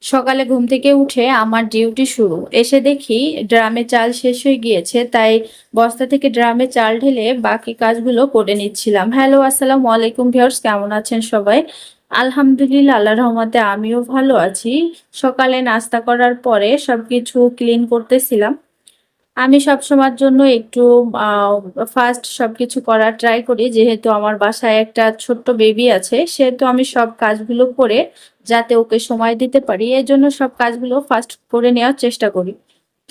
সকালে ঘুম থেকে উঠে আমার ডিউটি শুরু। এসে দেখি ড্রামে চাল শেষ হয়ে গিয়েছে, তাই বস্তা থেকে ড্রামে চাল ঢেলে বাকি কাজগুলো করে নিচ্ছিলাম। হ্যালো, আসসালামু আলাইকুম ভিউয়ার্স, কেমন আছেন সবাই? আলহামদুলিল্লাহ, আল্লাহর রহমতে আমিও ভালো আছি। সকালে নাস্তা করার পরে সবকিছু ক্লিন করতেছিলাম। আমি সবসময়ের জন্য একটু আ ফাস্ট সবকিছু করার ট্রাই করি। যেহেতু আমার বাসায় একটা ছোট্ট বেবি আছে, সেহেতু আমি সব কাজগুলো করে যাতে ওকে সময় দিতে পারি, এজন্য সব কাজগুলো ফাস্ট করে নেওয়ার চেষ্টা করি।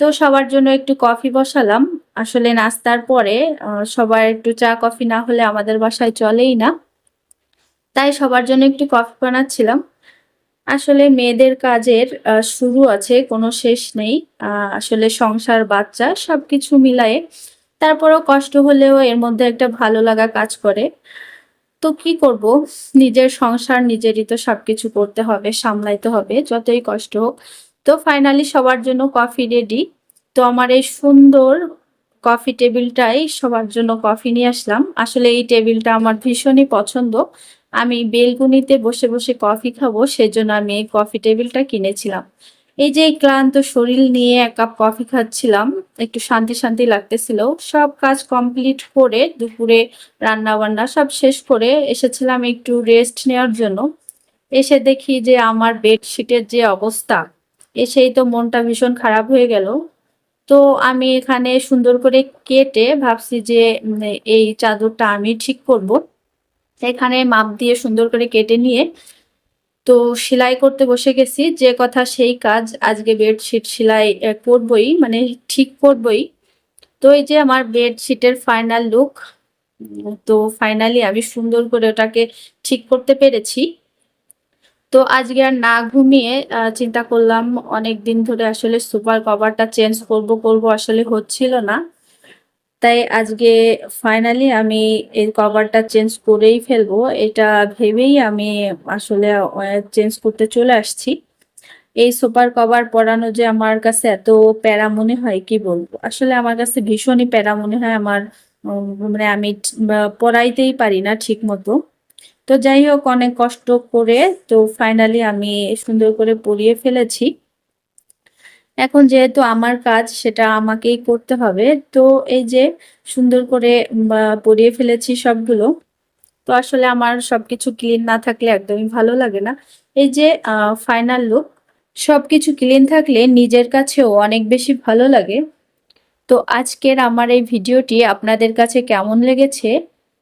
তো সবার জন্য একটু কফি বসালাম। আসলে নাস্তার পরে সবার একটু চা কফি না হলে আমাদের বাসায় চলেই না। তাই সবার জন্য একটু কফি বানাচ্ছিলাম। আসলে মেয়েদের কাজের শুরু আছে, কোনো শেষ নেই। আ আসলে সংসার, বাচ্চা সবকিছু মিলায়ে তারপরেও কষ্ট হলেও এর মধ্যে একটা ভালো লাগা কাজ করে। তো কি করব? নিজের সংসার নিজেরই তো সবকিছু করতে হবে, সামলাইতে হবে যতই কষ্ট হোক। তো ফাইনালি সবার জন্য কফি রেডি। তো আমার এই সুন্দর কফি টেবিলটাই সবার জন্য কফি নিয়ে আসলাম। আসলে এই টেবিলটা আমার ভীষণই পছন্দ। আমি বেলকনিতে বসে, বসে কফি খাবো, সেজন্য আমি এই কফি টেবিলটা কিনেছিলাম। এই যে এই ক্লান্ত শরীর নিয়ে ১ কাপ কফি খাচ্ছিলাম, একটু শান্তি, শান্তি লাগতেছিল। সব কাজ কমপ্লিট করে দুপুরে রান্না-বান্না সব শেষ করে এসেছিলাম একটু রেস্ট নেওয়ার জন্য। এসে দেখি যে আমার বেডশিটের যে অবস্থা, এসেই তো মনটা ভীষণ খারাপ হয়ে গেল। তো আমি এখানে সুন্দর করে কেটে ভাবছি যে এই চাদরটা আমি ঠিক করব। এখানে মাপ দিয়ে সুন্দর করে কেটে নিয়ে তো সেলাই করতে বসে গেছি। যে কথা সেই কাজ, আজকে বেডশিট সেলাই করবই, মানে ঠিক করবই। তো এই যে আমার বেডশিটের ফাইনাল লুক। তো ফাইনালি আমি সুন্দর করে ওটাকে ঠিক করতে পেরেছি। তো আজকে আর না ঘুমিয়ে চিন্তা করলাম, অনেকদিন ধরে আসলে সুপার কভারটা চেঞ্জ করব আসলে হচ্ছিল না। তাই আজকে ফাইনালি আমি এই কভারটা চেঞ্জ করেই ফেলবো। এটা ভেবেই আমি আসলে চেঞ্জ করতে চলে আসছি। এই সুপার কভার পরানো যে আমার কাছে এত প্যারা মনে হয় কি বলবো। আসলে আমার কাছে ভীষণই প্যারা মনে হয় আমার, মানে আমি পরাইতেই পারি না ঠিকমতো। তো যাই হোক, অনেক কষ্ট করে তো ফাইনালি আমি সুন্দর করে পরিয়ে ফেলেছি। এখন যেহেতু আমার কাজ সেটা আমাকেই করতে হবে। তো এই যে সুন্দর করে পরিয়ে ফেলেছি সবগুলো। তো আসলে আমার সবকিছু ক্লিন না থাকলে একদমই ভালো লাগে না। এই যে ফাইনাল লুক, সবকিছু ক্লিন থাকলে নিজের কাছেও অনেক বেশি ভালো লাগে। তো আজকের আমার এই ভিডিওটি আপনাদের কাছে কেমন লেগেছে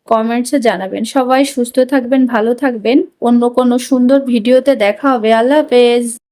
কমেন্টসে জানাবেন। সবাই সুস্থ থাকবেন, ভালো থাকবেন। অন্য কোনো সুন্দর ভিডিওতে দেখা হবে। আল্লাহ হাফেজ।